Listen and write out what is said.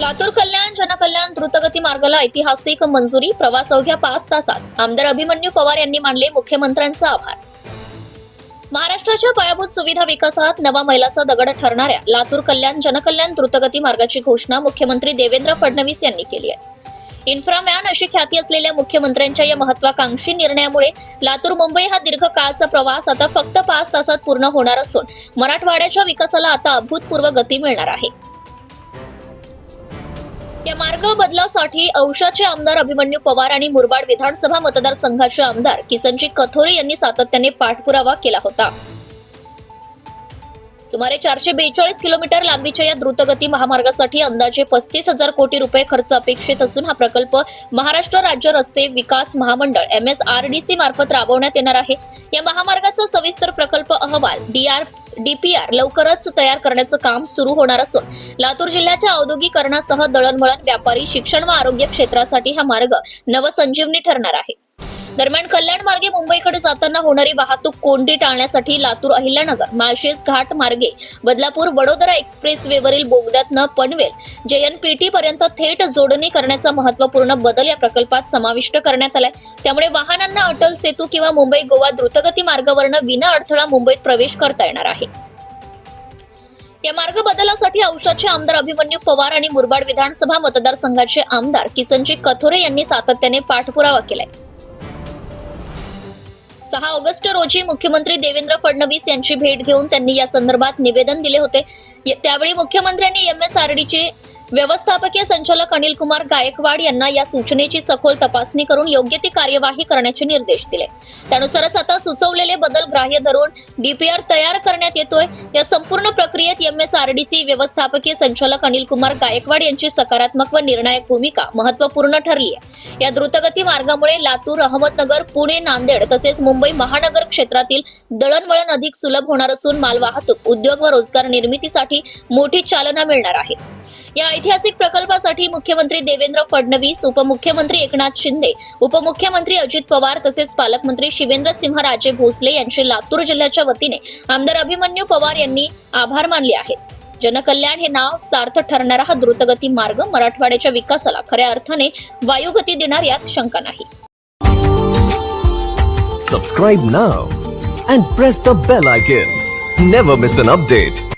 लातूर कल्याण जनकल्याण द्रुतगती मार्गाला ऐतिहासिक मंजुरी. प्रवास अवघ्या 5 तासात. आमदार अभिमन्यू पवार यांनी मानले मुख्यमंत्र्यांचा आभार. महाराष्ट्राच्या पायाभूत सुविधा विकासात नवा मैलाचा दगड ठरणाऱ्या लातूर कल्याण जनकल्याण द्रुतगती मार्गाची घोषणा मुख्यमंत्री देवेंद्र फडणवीस यांनी केली आहे. इन्फ्रामॅन अशी ख्याती असलेल्या मुख्यमंत्र्यांच्या या महत्वाकांक्षी निर्णयामुळे लातूर मुंबई हा दीर्घकाळचा प्रवास आता फक्त 5 तासात पूर्ण होणार असून मराठवाड्याच्या विकासाला आता अभूतपूर्व गती मिळणार आहे. या मार्ग बदलासाठी औशाचे आमदार अभिमन्यू पवार आणि मुरबाड विधानसभा मतदारसंघाचे आमदार किसनजी कथोरे यांनी सातत्याने पाठपुरावा केला होता. सुमारे 442 किलोमीटर लांबीच्या या द्रुतगती महामार्गासाठी अंदाजे 35,000 कोटी रुपये खर्च अपेक्षित असून हा प्रकल्प महाराष्ट्र राज्य रस्ते विकास महामंडळ MSRDC मार्फत राबवण्यात येणार आहे. या महामार्गाचा सविस्तर प्रकल्प अहवाल DPR लवकरच तयार करण्याचं काम सुरू होणार असून लातूर जिल्ह्याच्या औद्योगिकरणासह दळणवळण, व्यापारी, शिक्षण व आरोग्य क्षेत्रासाठी हा मार्ग नवसंजीवनी ठरणार आहे. दरम्यान कल्याण मार्गे मुंबईकडे जाताना होणारी वाहतूक कोंडी टाळण्यासाठी लातूर अहिल्यानगर माळशेज घाट मार्गे बदलापूर वडोदरा एक्सप्रेस वेवरील बोगद्यातनं पनवेल JNPT पर्यंत थेट जोडणी करण्याचा महत्त्वपूर्ण बदल या प्रकल्पात समाविष्ट करण्यात आलाय. त्यामुळे वाहनांना अटल सेतू किंवा मुंबई गोवा द्रुतगती मार्गावरनं विना अडथळा मुंबईत प्रवेश करता येणार आहे. या मार्ग बदलासाठी औशाचे आमदार अभिमन्यू पवार आणि मुरबाड विधानसभा मतदारसंघाचे आमदार किसनजी कथोरे यांनी सातत्याने पाठपुरावा केलाय. 6 ऑगस्ट रोजी मुख्यमंत्री देवेंद्र फडणवीस यांची भेट घेऊन त्यांनी या संदर्भात निवेदन दिले होते. त्यावेळी मुख्यमंत्र्यांनी MSRDचे व्यवस्थापकीय संचालक अनिल कुमार गायकवाड यांना या सूचनेची सखोल तपासणी करून योग्य ती कार्यवाही करण्याचे निर्देश दिले. त्यानुसारच आता सुचवलेले बदल ग्राह्य धरून DPR तयार करण्यात येतोय. या संपूर्ण प्रक्रियेत MSRDC व्यवस्थापकीय संचालक अनिल कुमार गायकवाड यांची सकारात्मक व निर्णायक भूमिका महत्त्वपूर्ण ठरली आहे. या द्रुतगती मार्गामुळे लातूर, अहमदनगर, पुणे, नांदेड तसेच मुंबई महानगर क्षेत्रातील दळणवळण अधिक सुलभ होणार असून मालवाहतूक, उद्योग व रोजगार निर्मितीसाठी मोठी चालना मिळणार आहे. या ऐतिहासिक प्रकल्पासाठी मुख्यमंत्री देवेंद्र फडणवीस, उपमुख्यमंत्री एकनाथ शिंदे, उपमुख्यमंत्री अजित पवार तसेच पालकमंत्री शिवेंद्रसिंहराजे भोसले यांचे लातूर जिल्ह्याच्या वतीने आमदार अभिमन्यू पवार यांनी आभार मानले आहेत. जनकल्याण हे नाव सार्थ ठरणारा हा द्रुतगती मार्ग मराठवाड्याच्या विकासाला खऱ्या अर्थाने वायुगती देणार यात शंका नाही. Subscribe now and press the bell icon. Never miss an update.